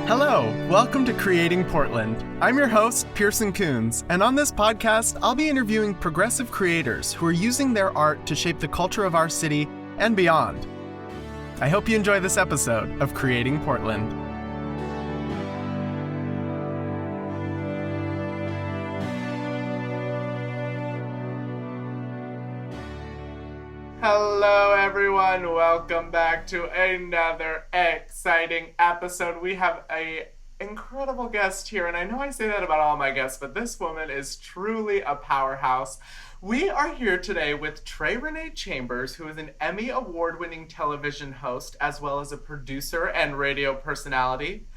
Hello, welcome to Creating Portland. I'm your host, Pearson Kunz, and on this podcast, I'll be interviewing progressive creators who are using their art to shape the culture of our city and beyond. I hope you enjoy this episode of Creating Portland. Hello everyone, welcome back to another exciting episode. We have an incredible guest here, and I know I say that about all my guests, but this woman is truly a powerhouse. We are here today with Trey Renee Chambers, who is an Emmy award-winning television host, as well as a producer and radio personality.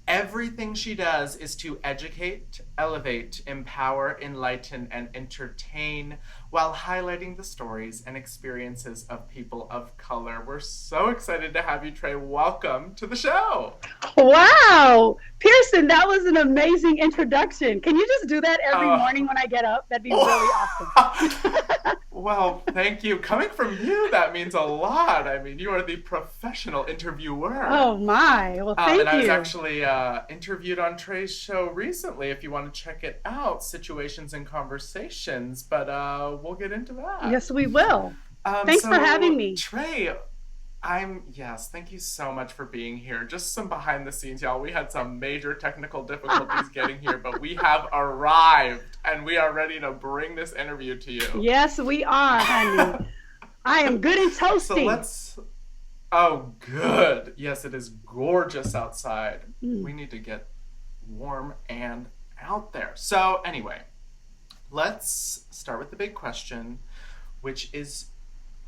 Everything she does is to educate, elevate, empower, enlighten, and entertain while highlighting the stories and experiences of people of color. We're so excited to have you, Trey. Welcome to the show. Wow. Pearson, that was an amazing introduction. Can you just do that every morning when I get up? That'd be really awesome. Well, thank you. Coming from you, that means a lot. I mean, you are the professional interviewer. Oh, my. Well, thank you. And I was actually interviewed on Trey's show recently, if you want to check it out, Situations and Conversations, but we'll get into that. Yes, we will. Thanks for having me. Trey, thank you so much for being here. Just some behind the scenes, y'all. We had some major technical difficulties getting here, but we have arrived and we are ready to bring this interview to you. Yes, we are, honey. I am good and toasty. Oh, good. Yes, it is gorgeous outside. We need to get warm and out there. So anyway, let's start with the big question, which is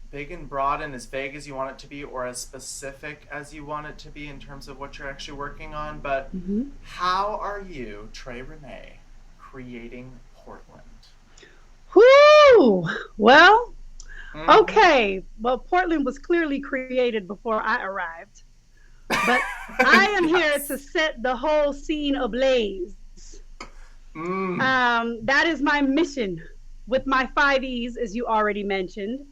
big and broad and as vague as you want it to be, or as specific as you want it to be in terms of what you're actually working on. But how are you, Trey Renee, creating Portland? Whoo! Well, okay. Well, Portland was clearly created before I arrived. But I am here to set the whole scene ablaze. That is my mission with my 5 E's, as you already mentioned.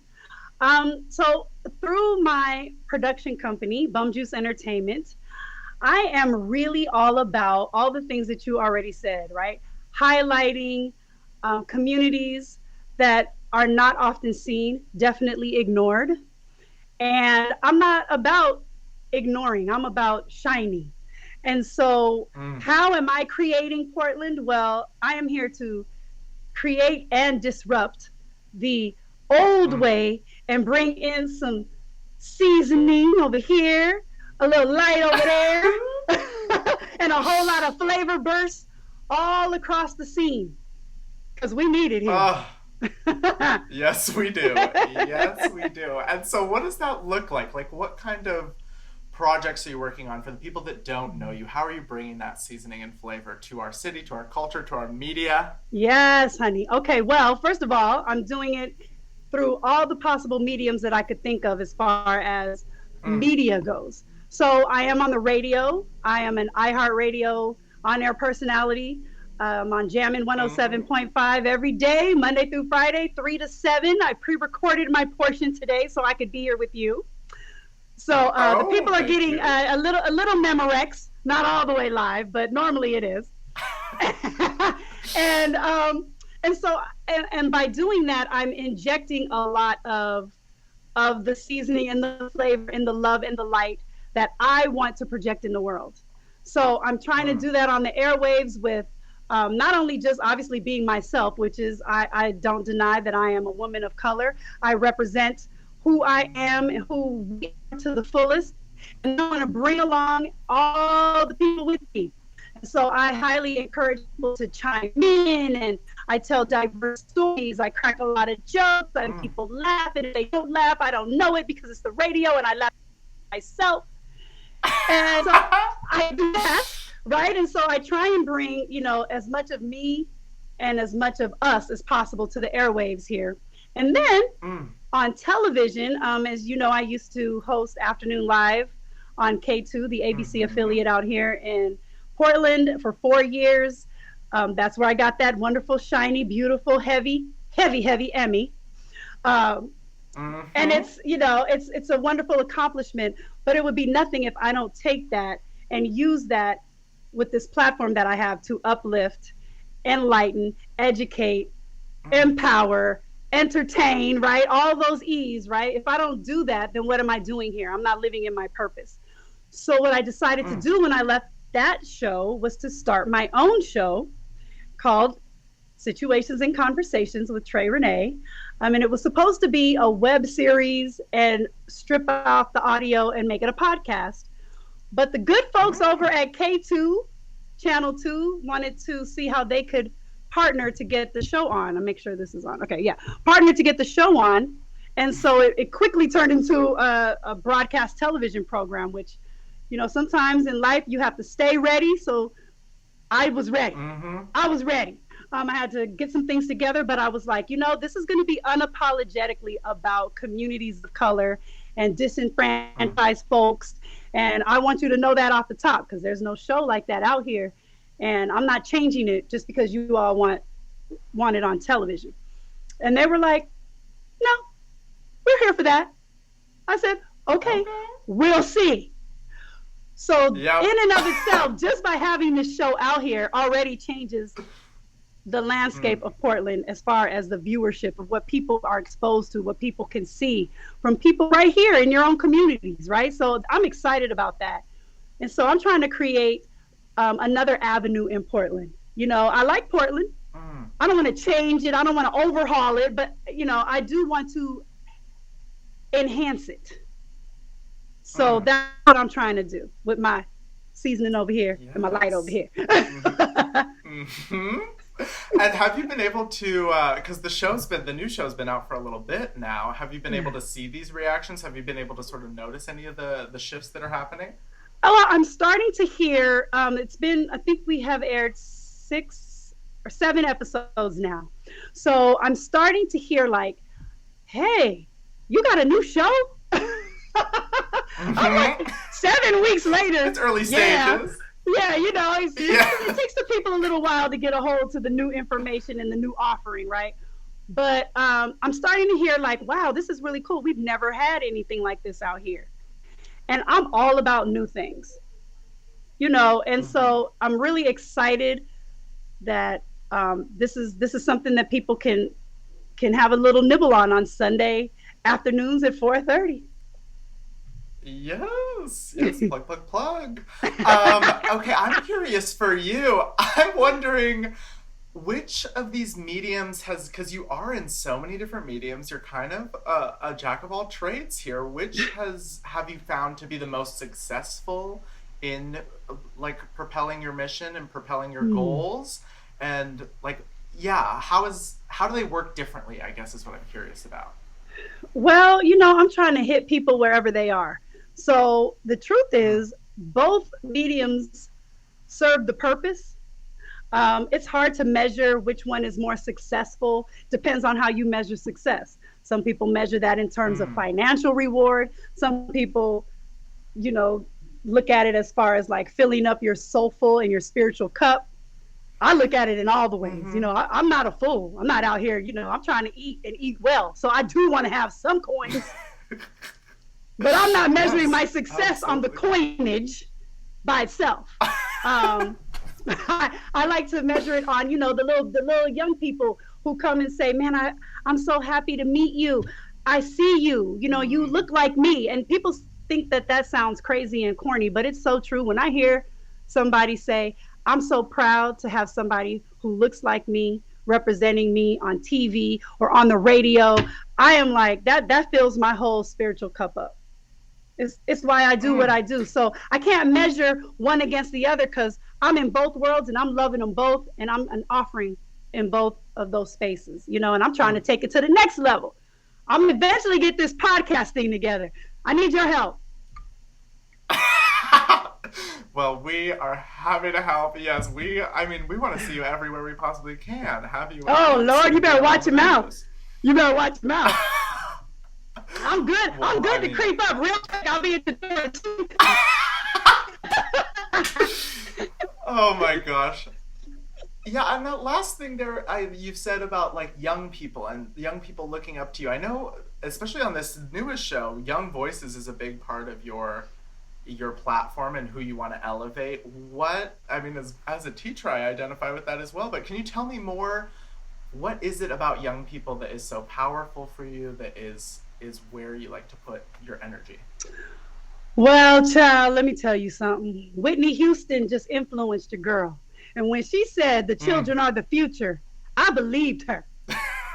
So through my production company, Bum Juice Entertainment, I am really all about all the things that you already said, right? Highlighting communities that are not often seen, definitely ignored. And I'm not about ignoring, I'm about shining. And so how am I creating Portland? Well, I am here to create and disrupt the old way and bring in some seasoning over here, a little light over there, and a whole lot of flavor bursts all across the scene, because we need it here. Yes, we do. Yes, we do. And so what does that look like? Like, what kind of projects are you working on? For the people that don't know you, how are you bringing that seasoning and flavor to our city, to our culture, to our media? Yes, honey. Okay, well, first of all, I'm doing it through all the possible mediums that I could think of as far as media goes. So I am on the radio. I am an iHeartRadio on-air personality. I'm on Jammin' 107.5 every day, Monday through Friday, 3 to 7. I pre-recorded my portion today so I could be here with you. So the people are getting a little Memorex, not all the way live, but normally it is. And by doing that, I'm injecting a lot of the seasoning and the flavor and the love and the light that I want to project in the world. So I'm trying to do that on the airwaves with not only just obviously being myself, which is I don't deny that I am a woman of color. I represent who I am and who we are to the fullest. And I want to bring along all the people with me. So I highly encourage people to chime in, and I tell diverse stories. I crack a lot of jokes and people laugh, and if they don't laugh, I don't know it because it's the radio and I laugh myself. And so I do that, right? And so I try and bring, as much of me and as much of us as possible to the airwaves here. And then on television, as you know, I used to host Afternoon Live on K2, the ABC affiliate out here in Portland for 4 years. That's where I got that wonderful, shiny, beautiful, heavy Emmy. And it's a wonderful accomplishment, but it would be nothing if I don't take that and use that with this platform that I have to uplift, enlighten, educate, Mm. empower, entertain, right? All those E's, right? If I don't do that, then what am I doing here? I'm not living in my purpose. So what I decided to Mm. do when I left that show was to start my own show called Situations and Conversations with Trey Renee. I mean, it was supposed to be a web series and strip off the audio and make it a podcast. But the good folks over at K2, Channel 2, wanted to see how they could partner to get the show on. I'll make sure this is on. Okay, yeah. Partner to get the show on. And so it quickly turned into a broadcast television program, which, you know, sometimes in life you have to stay ready. So I was ready. Mm-hmm. I was ready. I had to get some things together, but I was like, you know, this is going to be unapologetically about communities of color and disenfranchised folks. And I want you to know that off the top, because there's no show like that out here. And I'm not changing it just because you all want it on television. And they were like, no, we're here for that. I said, okay. We'll see. So Yep. in and of itself, just by having this show out here already changes the landscape of Portland as far as the viewership of what people are exposed to, what people can see from people right here in your own communities, right? So I'm excited about that. And so I'm trying to create another avenue in Portland. You know, I like Portland. I don't want to change it. I don't want to overhaul it, but, you know, I do want to enhance it. So that's what I'm trying to do with my seasoning over here and my light over here. Mm-hmm. And have you been able to, because the new show's been out for a little bit now, have you been able to see these reactions? Have you been able to sort of notice any of the shifts that are happening? Oh, I'm starting to hear, it's been, I think we have aired 6 or 7 episodes now. So I'm starting to hear like, hey, you got a new show? I'm like, 7 weeks later. It's early stages. Yeah, you know, it takes the people a little while to get a hold to the new information and the new offering, right? But I'm starting to hear like, wow, this is really cool. We've never had anything like this out here. And I'm all about new things, you know, and so I'm really excited that this is something that people can have a little nibble on Sunday afternoons at 4:30. Yes, plug. Okay, I'm curious for you. I'm wondering which of these mediums because you are in so many different mediums, you're kind of a jack of all trades here. Which have you found to be the most successful in like propelling your mission and propelling your goals? And like, yeah, how do they work differently, I guess is what I'm curious about. Well, you know, I'm trying to hit people wherever they are. So the truth is, both mediums serve the purpose. It's hard to measure which one is more successful. Depends on how you measure success. Some people measure that in terms of financial reward. Some people, you know, look at it as far as like filling up your soulful and your spiritual cup. I look at it in all the ways. You know, I'm not a fool. I'm not out here, you know, I'm trying to eat and eat well. So I do want to have some coins. But I'm not measuring my success on the coinage by itself. I like to measure it on, you know, the little young people who come and say, man, I'm so happy to meet you. I see you, you know, you look like me. And people think that sounds crazy and corny, but it's so true. When I hear somebody say, I'm so proud to have somebody who looks like me representing me on TV or on the radio, I am like, that fills my whole spiritual cup up. It's why I do what I do. So I can't measure one against the other because I'm in both worlds and I'm loving them both. And I'm an offering in both of those spaces, you know, and I'm trying to take it to the next level. I'm eventually get this podcast thing together. I need your help. Well, we are happy to help. Yes, we want to see you everywhere we possibly can. Have you? Oh, Lord, you better watch your mouth. You better watch your mouth. I'm good. Well, I'm good to creep up real quick. I'll be at the door too. Oh my gosh. Yeah, and the last thing you've said about like young people and young people looking up to you. I know, especially on this newest show, young voices is a big part of your your platform and who you want to elevate. What, I mean, as a teacher, I identify with that as well, but can you tell me more? What is it about young people that is so powerful for you, that is where you like to put your energy? Well, child, let me tell you something. Whitney Houston just influenced a girl. And when she said the children are the future, I believed her.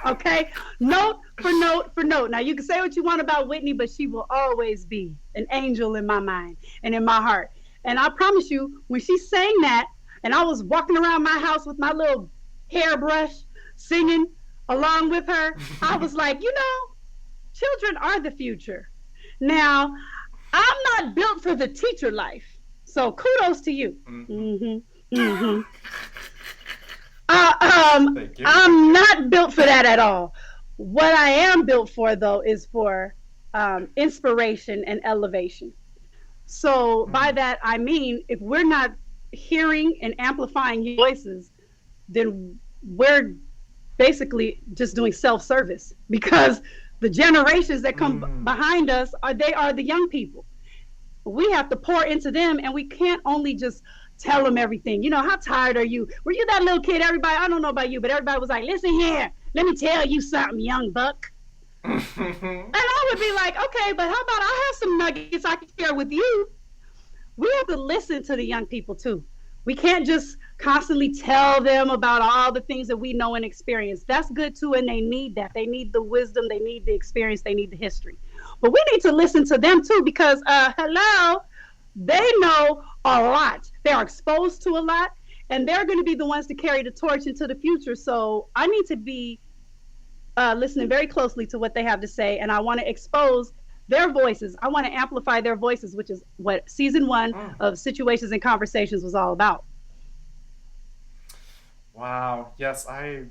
Okay? Note for note for note. Now, you can say what you want about Whitney, but she will always be an angel in my mind and in my heart. And I promise you, when she sang that, and I was walking around my house with my little hairbrush, singing along with her, I was like, children are the future. Now, I'm not built for the teacher life. So kudos to you. Thank you. I'm not built for that at all. What I am built for, though, is for inspiration and elevation. So by that, I mean, if we're not hearing and amplifying your voices, then we're basically just doing self-service, because the generations that come behind us they are the young people. We have to pour into them, and we can't only just tell them everything. How tired are you? Were you that little kid? Everybody, I don't know about you, but everybody was like, listen here, let me tell you something, young buck. And I would be like, okay, but how about I have some nuggets I can share with you? We have to listen to the young people too. We can't just constantly tell them about all the things that we know and experience. That's good too, and they need that. They need the wisdom, they need the experience, they need the history. But we need to listen to them too, because hello, they know a lot. They are exposed to a lot, and they're going to be the ones to carry the torch into the future. So I need to be listening very closely to what they have to say, and I want to expose their voices. I want to amplify their voices, which is what season 1 of Situations and Conversations was all about. Wow. Yes, I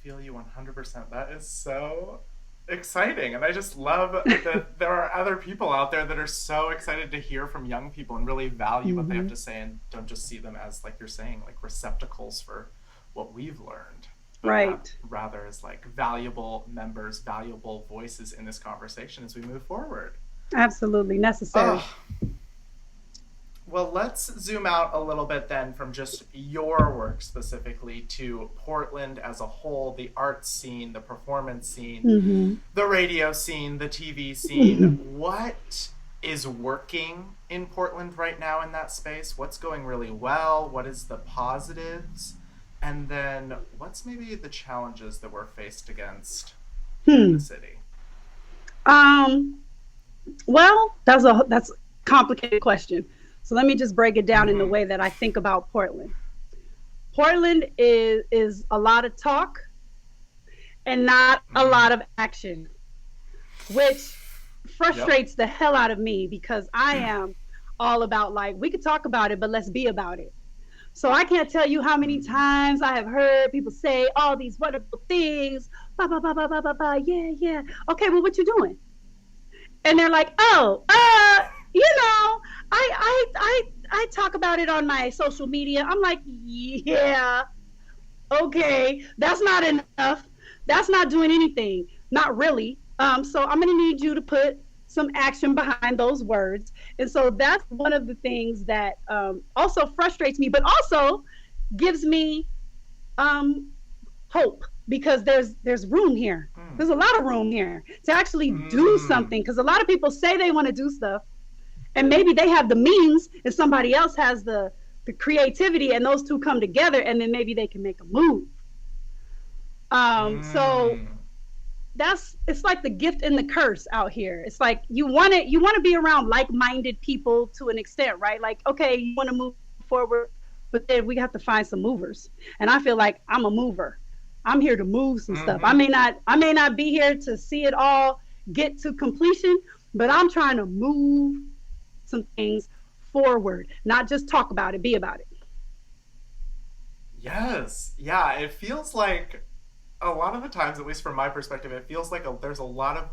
feel you 100%. That is so exciting. And I just love that there are other people out there that are so excited to hear from young people and really value what they have to say, and don't just see them as, like you're saying, like receptacles for what we've learned. Right. Rather as like valuable members, valuable voices in this conversation as we move forward. Absolutely necessary. Well, let's zoom out a little bit then from just your work specifically to Portland as a whole, the art scene, the performance scene, the radio scene, the TV scene. What is working in Portland right now in that space? What's going really well? What is the positives? And then what's maybe the challenges that we're faced against in the city? Well, that's a complicated question. So let me just break it down in the way that I think about Portland. Portland is a lot of talk and not a lot of action, which frustrates the hell out of me, because I am all about, like, we could talk about it, but let's be about it. So I can't tell you how many times I have heard people say all these wonderful things, ba ba ba ba ba ba ba, yeah. Okay, well, what you doing? And they're like, I talk about it on my social media. I'm like, yeah, okay, that's not enough. That's not doing anything. Not really. So I'm going to need you to put some action behind those words. And so that's one of the things that also frustrates me, but also gives me hope, because there's room here. There's a lot of room here to actually do something, because a lot of people say they want to do stuff, and maybe they have the means and somebody else has the creativity, and those two come together, and then maybe they can make a move. So it's like the gift and the curse out here. It's like you want to be around like-minded people to an extent, right? Like, okay, you want to move forward, but then we have to find some movers. And I feel like I'm a mover. I'm here to move some stuff. I may not be here to see it all get to completion, but I'm trying to move some things forward, not just talk about it, be about it. Yes. Yeah, it feels like a lot of the times, at least from my perspective, it feels like there's a lot of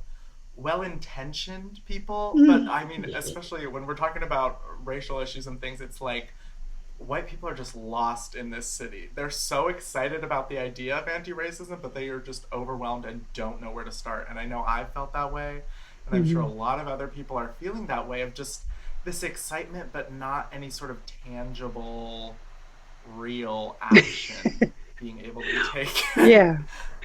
well-intentioned people, but I mean, especially when we're talking about racial issues and things, it's like white people are just lost in this city. They're so excited about the idea of anti-racism, but they are just overwhelmed and don't know where to start. And I know I felt that way, and I'm sure a lot of other people are feeling that way, of just this excitement, but not any sort of tangible, real action being able to be taken. Yeah.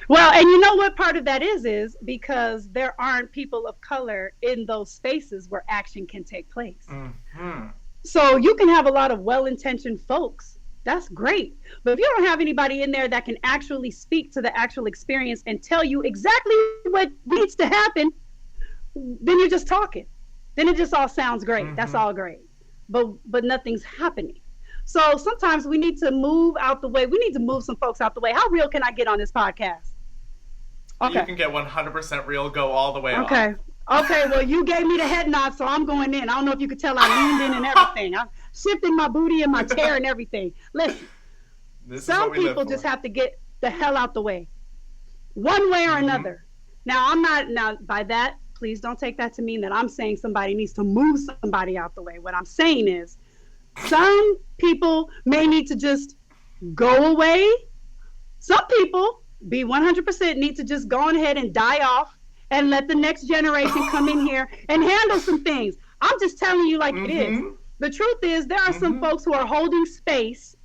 Well, and you know what part of that is because there aren't people of color in those spaces where action can take place. Mm-hmm. So you can have a lot of well-intentioned folks. That's great. But if you don't have anybody in there that can actually speak to the actual experience and tell you exactly what needs to happen, then you're just talking. Then it just all sounds great. Mm-hmm. That's all great. But nothing's happening. So sometimes we need to move out the way. We need to move some folks out the way. How real can I get on this podcast? Okay. You can get 100% real, go all the way on. Okay, well, you gave me the head nod, so I'm going in. I don't know if you could tell I leaned in and everything. I'm shifting my booty and my chair and everything. Listen, some people just have to get the hell out the way, one way or another. Now, by that, please don't take that to mean that I'm saying somebody needs to move somebody out the way. What I'm saying is some people may need to just go away. Some people, be 100%, need to just go on ahead and die off and let the next generation come in here and handle some things. I'm just telling you like it is. The truth is there are some folks who are holding space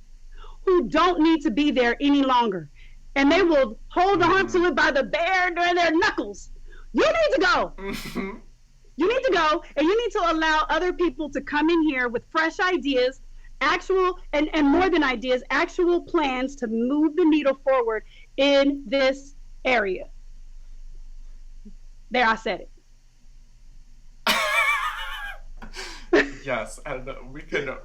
who don't need to be there any longer. And they will hold on to it by the bare of their knuckles. You need to go. You need to go, and you need to allow other people to come in here with fresh ideas, actual, and more than ideas, actual plans to move the needle forward in this area. There, I said it. Yes, and we can,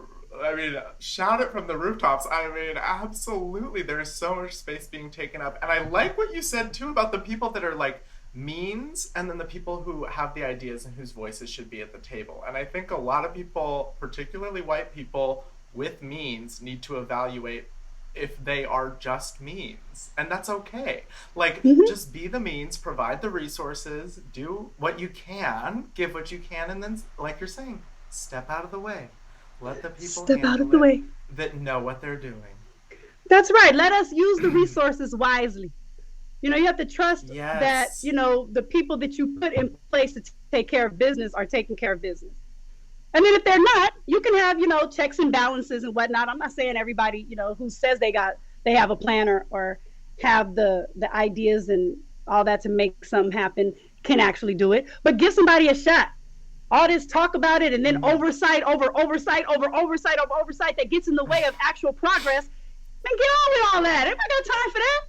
shout it from the rooftops. Absolutely, there's so much space being taken up. And I like what you said, too, about the people that are, like, means, and then the people who have the ideas and whose voices should be at the table. And I think a lot of people, particularly white people with means, need to evaluate if they are just means, and that's okay. Like, just be the means, provide the resources, do what you can, give what you can, and then, like you're saying, step out of the way. Let the people step out of the way that know what they're doing. That's right. Let us use the resources wisely. You have to trust that, the people that you put in place to take care of business are taking care of business. And then if they're not, you can have, checks and balances and whatnot. I'm not saying everybody, who says they have a plan or have the ideas and all that to make something happen can actually do it. But give somebody a shot. All this talk about it and then oversight that gets in the way of actual progress, then get on with all that. Everybody got time for that.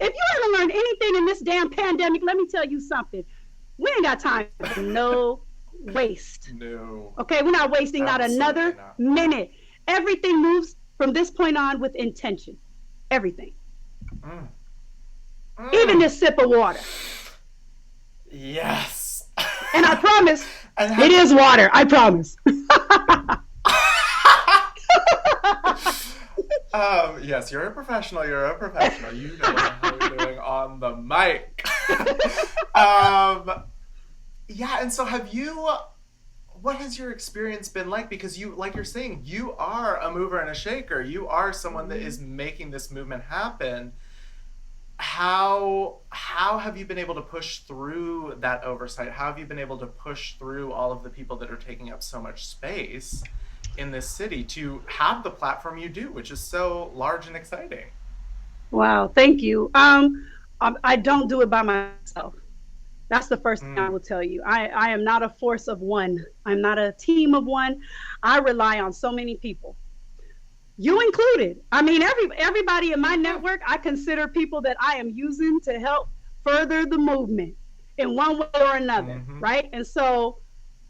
If you haven't learned anything in this damn pandemic, let me tell you something. We ain't got time for no waste. No. Okay, we're not wasting not another minute. Everything moves from this point on with intention. Everything. Even this sip of water. Yes. And I promise, it is water. I promise. Yes, you're a professional. You know what the hell you're doing on the mic. Yeah, and so what has your experience been like? Because like you're saying, you are a mover and a shaker. You are someone that is making this movement happen. How have you been able to push through that oversight? How have you been able to push through all of the people that are taking up so much space in this city to have the platform you do, which is so large and exciting? Wow, thank you. I don't do it by myself. That's the first thing I will tell you. I am not a force of one. I'm not a team of one. I rely on so many people. You included. Everybody in my network, I consider people that I am using to help further the movement in one way or another, right? And so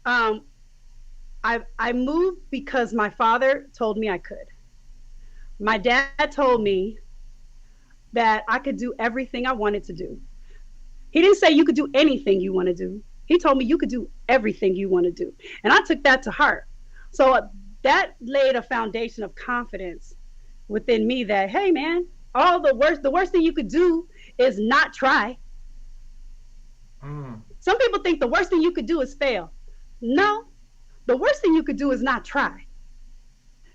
I moved because my father told me I could. My dad told me that I could do everything I wanted to do. He didn't say you could do anything you want to do. He told me you could do everything you want to do. And I took that to heart. So that laid a foundation of confidence within me that, hey man, the worst thing you could do is not try. Some people think the worst thing you could do is fail. No, the worst thing you could do is not try.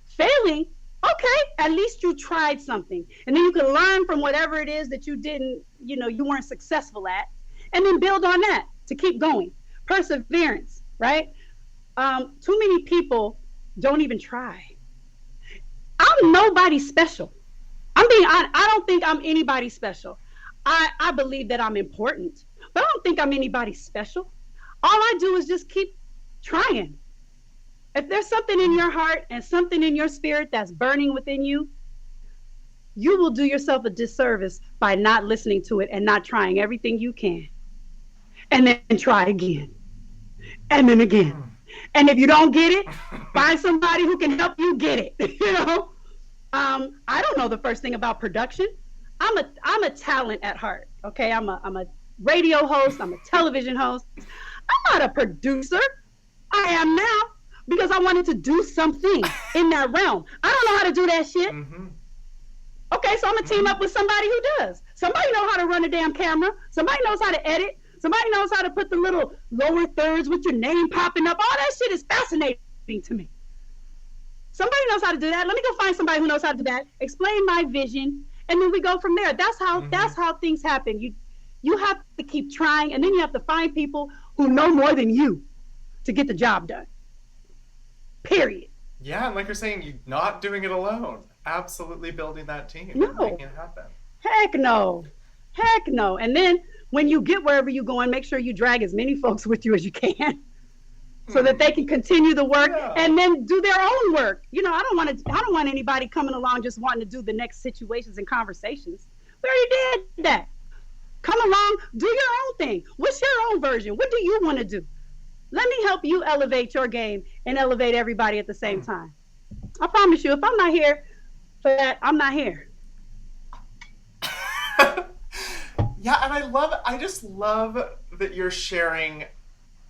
Failing, okay, at least you tried something. And then you can learn from whatever it is that you didn't, you weren't successful at, and then build on that to keep going. Perseverance, right? Too many people don't even try. I'm nobody special. I don't think I'm anybody special. I believe that I'm important, but I don't think I'm anybody special. All I do is just keep trying. If there's something in your heart and something in your spirit that's burning within you, you will do yourself a disservice by not listening to it and not trying everything you can. And then try again. And then again. And if you don't get it, find somebody who can help you get it. You know? I don't know the first thing about production. I'm a talent at heart. Okay, I'm a radio host. I'm a television host. I'm not a producer. I am now because I wanted to do something in that realm. I don't know how to do that shit. Mm-hmm. Okay, so I'm gonna team up with somebody who does. Somebody knows how to run a damn camera. Somebody knows how to edit. Somebody knows how to put the little lower thirds with your name popping up. All that shit is fascinating to me. Somebody knows how to do that. Let me go find somebody who knows how to do that. Explain my vision, and then we go from there. That's how things happen. You have to keep trying, and then you have to find people who know more than you to get the job done. Period. Yeah, and like you're saying, you're not doing it alone. Absolutely building that team. No. And making it happen. Heck no. Heck no. And then when you get wherever you're going, make sure you drag as many folks with you as you can so that they can continue the work and then do their own work. You know, I don't want anybody coming along just wanting to do the next situations and conversations. We already did that. Come along, do your own thing. What's your own version? What do you want to do? Let me help you elevate your game and elevate everybody at the same time. I promise you, if I'm not here for that, I'm not here. Yeah, and I just love that you're sharing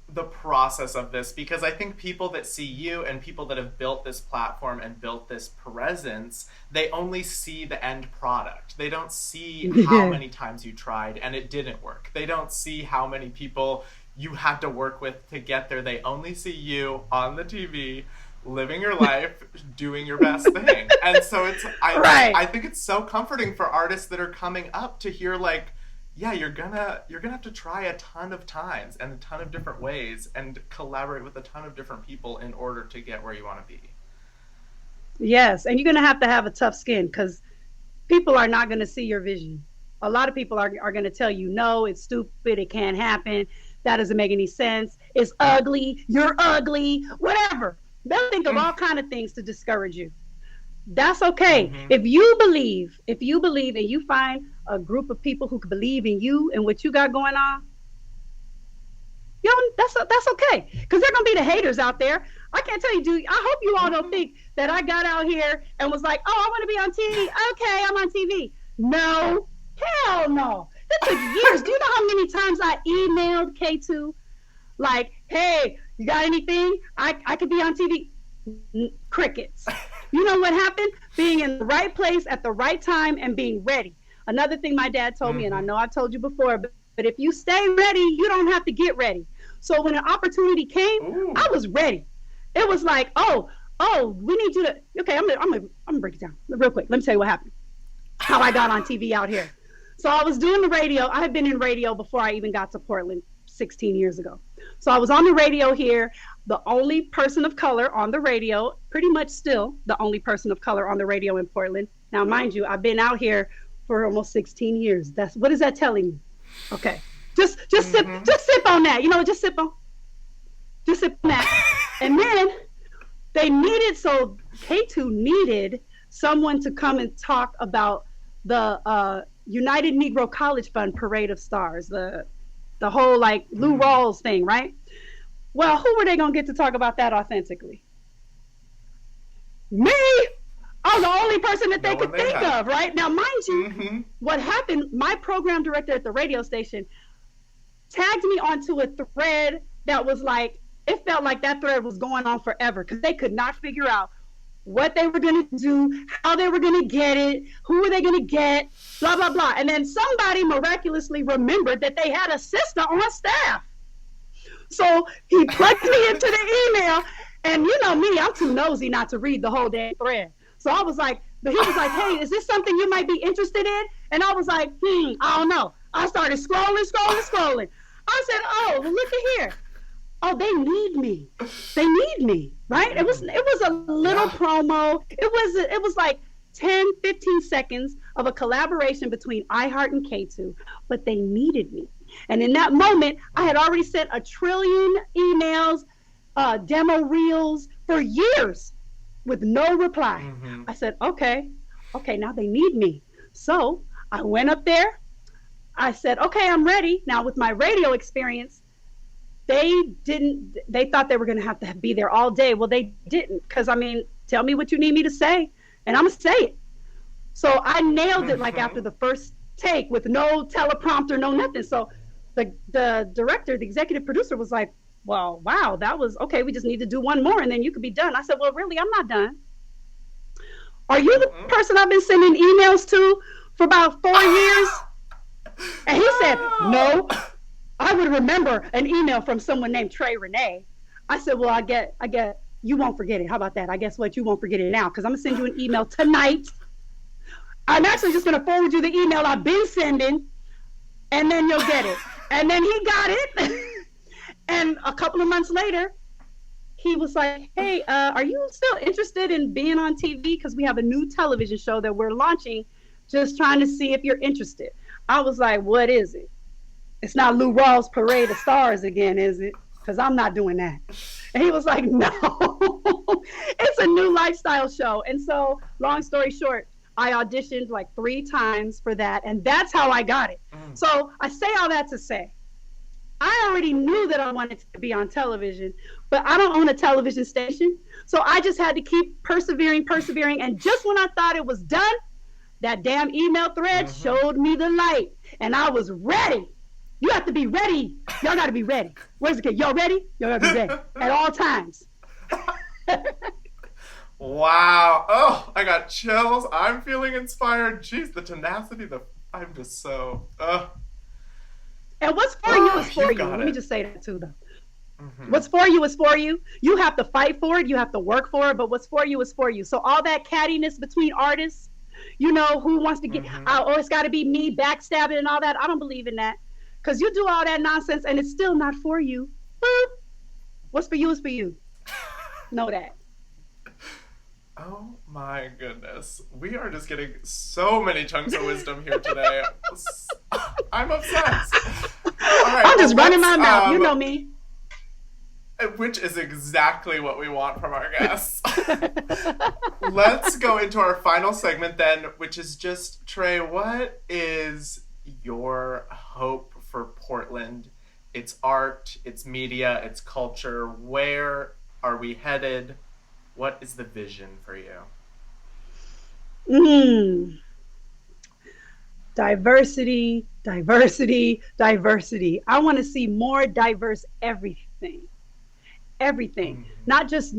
the process of this, because I think people that see you and people that have built this platform and built this presence, they only see the end product. They don't see how many times you tried and it didn't work. They don't see how many people you had to work with to get there. They only see you on the TV, living your life, doing your best thing. And so I think it's so comforting for artists that are coming up to hear, like, yeah, you're gonna have to try a ton of times and a ton of different ways and collaborate with a ton of different people in order to get where you want to be. Yes, and you're gonna have a tough skin, because people are not gonna see your vision. A lot of people are gonna tell you, no, it's stupid, it can't happen, that doesn't make any sense, it's ugly, you're ugly, whatever. They'll think of all kind of things to discourage you. That's okay. Mm-hmm. If you believe and you find a group of people who believe in you and what you got going on, you know, that's okay. Because there are going to be the haters out there. I can't tell you, dude, I hope you all don't think that I got out here and was like, oh, I want to be on TV. Okay, I'm on TV. No, hell no. That took years. Do you know how many times I emailed K2? Like, hey, you got anything? I could be on TV. Crickets. You know what happened? Being in the right place at the right time and being ready. Another thing my dad told me, and I know I've told you before, but if you stay ready, you don't have to get ready. So when an opportunity came, I was ready. It was like, oh, we need you to, okay, I'm gonna break it down real quick. Let me tell you what happened. How I got on TV out here. So I was doing the radio. I had been in radio before I even got to Portland 16 years ago. So I was on the radio here, the only person of color on the radio, pretty much still the only person of color on the radio in Portland. Now, mind you, I've been out here for almost 16 years. What is that telling you? Okay, just sip on that. You know, just sip on that. And then K2 needed someone to come and talk about the United Negro College Fund Parade of Stars, the whole like Lou Rawls thing, right? Well, who were they gonna get to talk about that authentically? Me! I was the only person that they could think of, right? Now, mind you, what happened, my program director at the radio station tagged me onto a thread that was like, it felt like that thread was going on forever, because they could not figure out what they were going to do, how they were going to get it, who were they going to get, blah, blah, blah. And then somebody miraculously remembered that they had a sister on staff. So he plugged me into the email, and you know me, I'm too nosy not to read the whole damn thread. So I was like, but he was like, hey, is this something you might be interested in? And I was like, I don't know. I started scrolling. I said, oh, well, look at here. oh, they need me. They need me, right? It was a little promo. It was like 10, 15 seconds of a collaboration between iHeart and K2, but they needed me. And in that moment, I had already sent a trillion emails, demo reels for years with no reply. I said, okay, now they need me. So I went up there. I said, okay, I'm ready. Now with my radio experience, they thought they were going to have to be there all day. Well, they didn't, because I mean, tell me what you need me to say, and I'm going to say it. So I nailed it like after the first take with no teleprompter, no nothing. So the director, the executive producer was like, well, wow, that was okay. We just need to do one more and then you could be done. I said, well, really, I'm not done. Are you the person I've been sending emails to for about 4 years? And he said, no, I would remember an email from someone named Trey Renee. I said, well, I get, you won't forget it. How about that? I guess what, you won't forget it now, because I'm going to send you an email tonight. I'm actually just going to forward you the email I've been sending, and then you'll get it. And then he got it. And a couple of months later, he was like, hey, are you still interested in being on TV? Because we have a new television show that we're launching, just trying to see if you're interested. I was like, what is it? It's not Lou Rawls' Parade of Stars again, is it? Because I'm not doing that. And he was like, no, it's a new lifestyle show. And so, long story short, I auditioned like 3 times for that, and that's how I got it. So I say all that to say, I already knew that I wanted to be on television, but I don't own a television station. So I just had to keep persevering. And just when I thought it was done, that damn email thread showed me the light, and I was ready. You have to be ready. Y'all got to be ready. Where's the kid? Y'all ready? Y'all got to be ready at all times. Wow. Oh, I got chills. I'm feeling inspired. Jeez, the tenacity, I'm just so, And what's for you is for you. Let me just say that too, though. What's for you is for you. You have to fight for it. You have to work for it. But what's for you is for you. So all that cattiness between artists, you know, who wants to get, oh, it's got to be me backstabbing and all that. I don't believe in that. Because you do all that nonsense and it's still not for you. Boop. What's for you is for you. Know that. Oh my goodness. We are just getting so many chunks of wisdom here today. I'm obsessed. All right, I'm just running my mouth. You know me. Which is exactly what we want from our guests. Let's go into our final segment then, which is just, Trey, what is your hope for Portland? Its art, its media, its culture. Where are we headed? What is the vision for you? Diversity. I want to see more diverse everything. Not just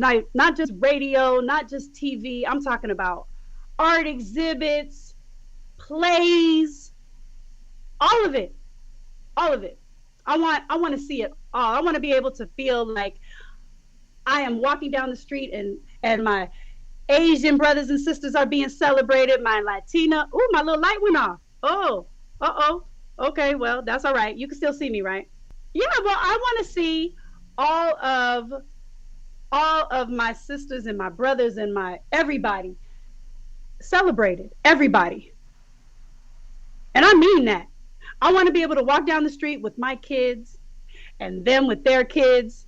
radio, not just TV. I'm talking about art exhibits, plays, all of it. I want to see it all. I want to be able to feel like I am walking down the street and my Asian brothers and sisters are being celebrated. My Latina, my little light went off. Okay, well, that's all right. You can still see me, right? Yeah, well, I want to see all of my sisters and my brothers and my everybody celebrated. Everybody. And I mean that. I want to be able to walk down the street with my kids and them with their kids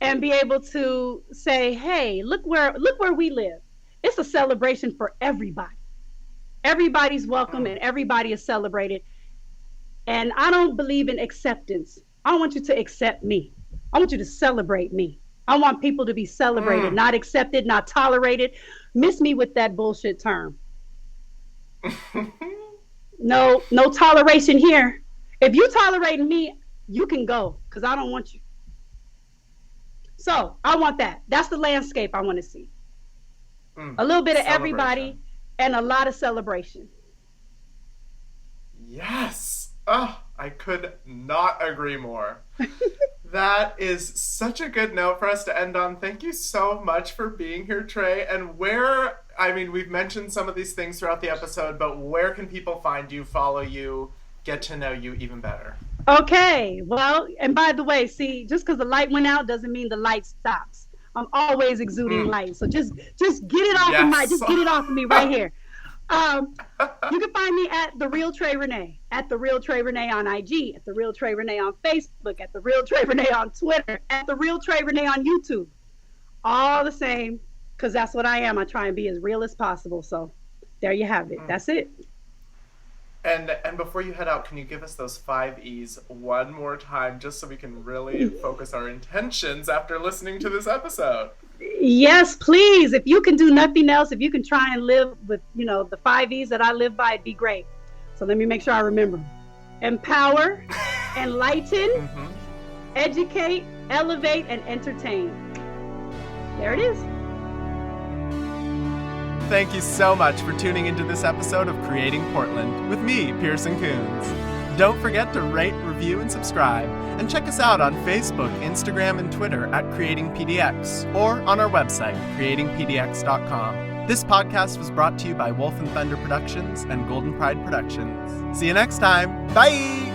and be able to say, hey, look where we live. It's a celebration for everybody. Everybody's welcome and everybody is celebrated. And I don't believe in acceptance. I want you to accept me. I want you to celebrate me. I want people to be celebrated, not accepted, not tolerated. Miss me with that bullshit term. No toleration here. If you tolerating me, you can go, because I don't want you. So I want that. That's the landscape I want to see. A little bit of everybody and a lot of celebration. Yes. Oh, I could not agree more. That is such a good note for us to end on. Thank you so much for being here, Trey. And we've mentioned some of these things throughout the episode, but where can people find you, follow you, get to know you even better? Okay, well, and by the way, see, just because the light went out doesn't mean the light stops. I'm always exuding light, so just get it off of Yes. just get it off of me right here. Um, you can find me at the Real Trey Renee, at the Real Trey Renee on IG, at the Real Trey Renee on Facebook, at the Real Trey Renee on Twitter, at the Real Trey Renee on YouTube. All the same, because that's what I am. I try and be as real as possible. So there you have it. That's it. And before you head out, can you give us those 5 E's one more time, just so we can really focus our intentions after listening to this episode? Yes, please. If you can do nothing else, if you can try and live with, the 5 E's that I live by, it'd be great. So let me make sure I remember. Empower, enlighten, educate, elevate, and entertain. There it is. Thank you so much for tuning into this episode of Creating Portland with me, Pearson Kunz. Don't forget to rate, review, and subscribe, and check us out on Facebook, Instagram, and Twitter at Creating PDX, or on our website, creatingpdx.com. This podcast was brought to you by Wolf and Thunder Productions and Golden Pride Productions. See you next time. Bye!